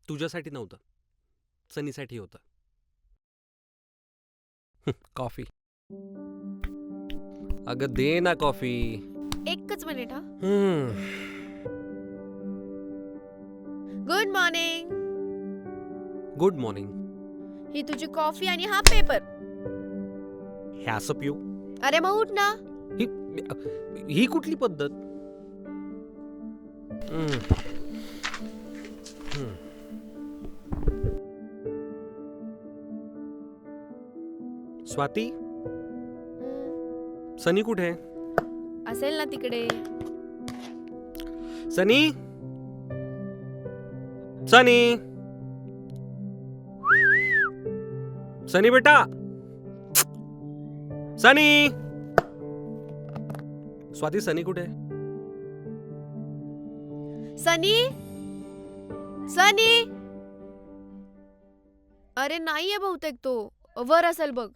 तुझ्यासाठी नव्हतं, सनीसाठी होतं. कॉफी. अगं दे ना कॉफी. एकच मिनिट हा. हम्म. Good morning. Good morning. ही तुझी कॉफी आणि हा पेपर. हे असं पिऊ? अरे मग उठ ना. ही कुठली पद्धत? स्वाती, सनी कुठे आहे? असेल ना तिकडे. सनी, सनी, सनी बेटा, सनी. स्वाती, सनी कुठे आहे? सनी, सनी. अरे नाहीये बहुतेक तो. वर असेल बघ.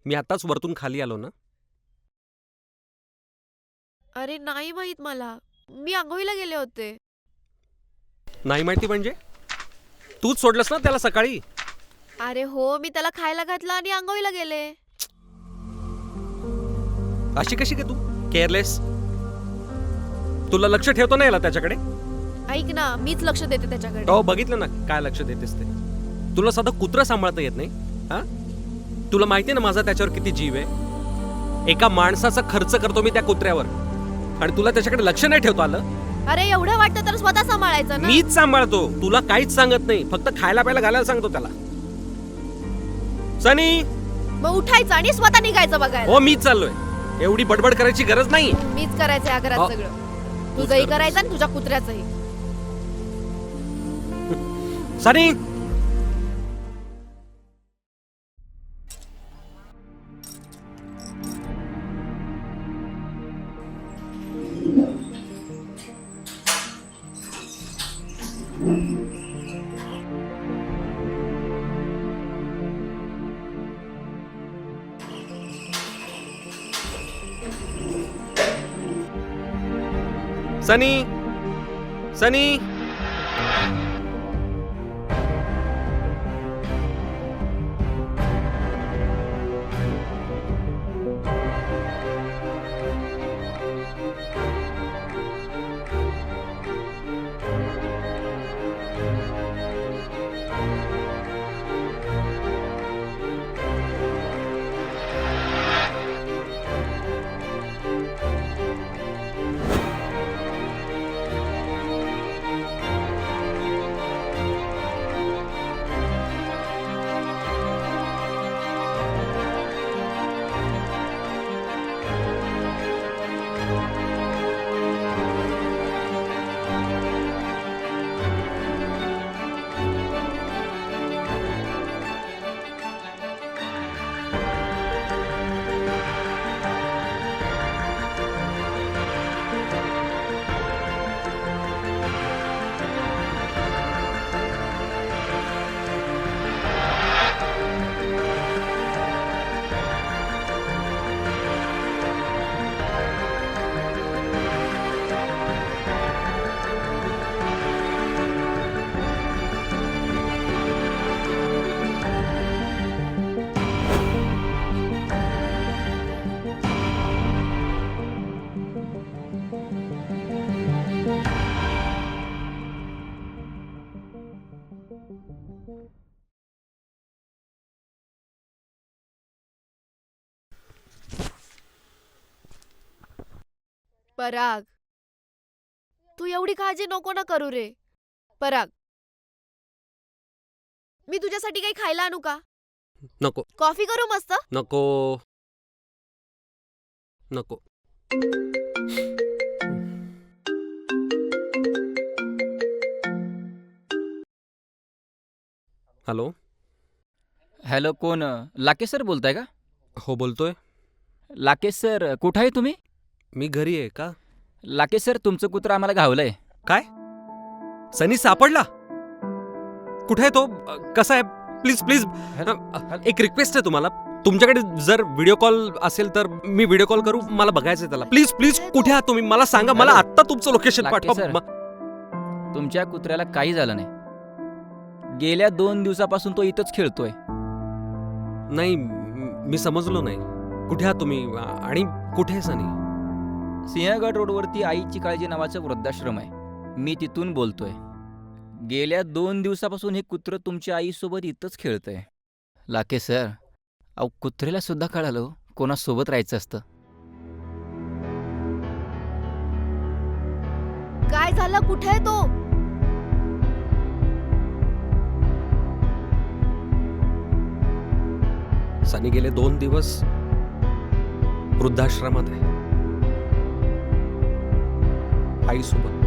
मी आताच वरतून खाली आलो ना. अरे नाही माहित मला. मी आंघोळीला गेले होते. नाही माहिती म्हणजे? तूच सोडलंस ना त्याला सकाळी. अरे हो, मी त्याला खायला घातलं आणि आंघोळीला गेले. अशी कशी काय तू केअरलेस? तुला लक्ष ठेवतो ना याला त्याच्याकडे. ऐक ना, मीच लक्ष देते त्याच्याकडे. हो, बघितलं ना काय लक्ष देतेस ते. तुला साधं कुत्रं सांभाळता येत नाही हा? तुला माहितीये ना माझा त्याच्यावर किती जीव आहे. एका माणसाचा खर्च करतो मी त्या कुत्र्यावर, आणि तुला त्याच्याकडे लक्ष नाही ठेवता आलं. अरे एवढं वाटतं तर स्वतः सांभाळायचं ना. मीच सांभाळतो, तुला काहीच सांगत नाही. फक्त खायला प्यायला घालायला सांगतो त्याला. सनी, मग उठायचं आणि स्वतः निघायचं बघायला. हो मीच चाललोय. एवढी बडबड करायची गरज नाही. मीच करायचंय या हो. घरात सगळं. तुझंही करायचं आणि तुझ्या कुत्र्याचंही. सनी, सनी, सनी. पराग, तू एवढी काळजी नको ना करू रे. पराग, मी तुझ्यासाठी काही खायला आणू का? नको. कॉफी करू मस्त? नको नको. हॅलो. हॅलो, कोण? लाकेश सर बोलताय का? हो बोलतोय. लाकेश सर, कुठं आहे तुम्ही? मी घरी आहे. का? लाकेश सर, तुमचं कुत्रं आम्हाला घावलंय. काय? सनी सापडला? कुठे आहे तो? कसा आहे? प्लीज प्लीज, एक रिक्वेस्ट आहे तुम्हाला. तुमच्याकडे जर व्हिडिओ कॉल असेल तर मी व्हिडिओ कॉल करू. मला बघायचंय त्याला. प्लीज प्लीज, कुठे आहात तुम्ही? मला सांगा. मला आत्ता तुमचं लोकेशन लाकेश पाठवा. सर. तुमच्या कुत्र्याला काही झालं नाही. गेल्या 2 दिवसापासून तो इथंच खेळतोय. नाही मी समजलो नाही. कुठे आहात तुम्ही आणि कुठे आहे सनी? सिंहगड रोडवरती आईची काळजी नावाचं वृद्धाश्रम आहे. मी तिथून बोलतोय. गेल्या 2 दिवसापासून हे कुत्रं तुमच्या आईसोबत इथंच खेळतंय. लाके सर, अहो कुत्र्याला सुद्धा कळालं हो, कोणासोबत राहायचं असतं. काय झालं? कुठे आहे तो? सनी गेले 2 दिवस वृद्धाश्रमात आहे आईसोबत.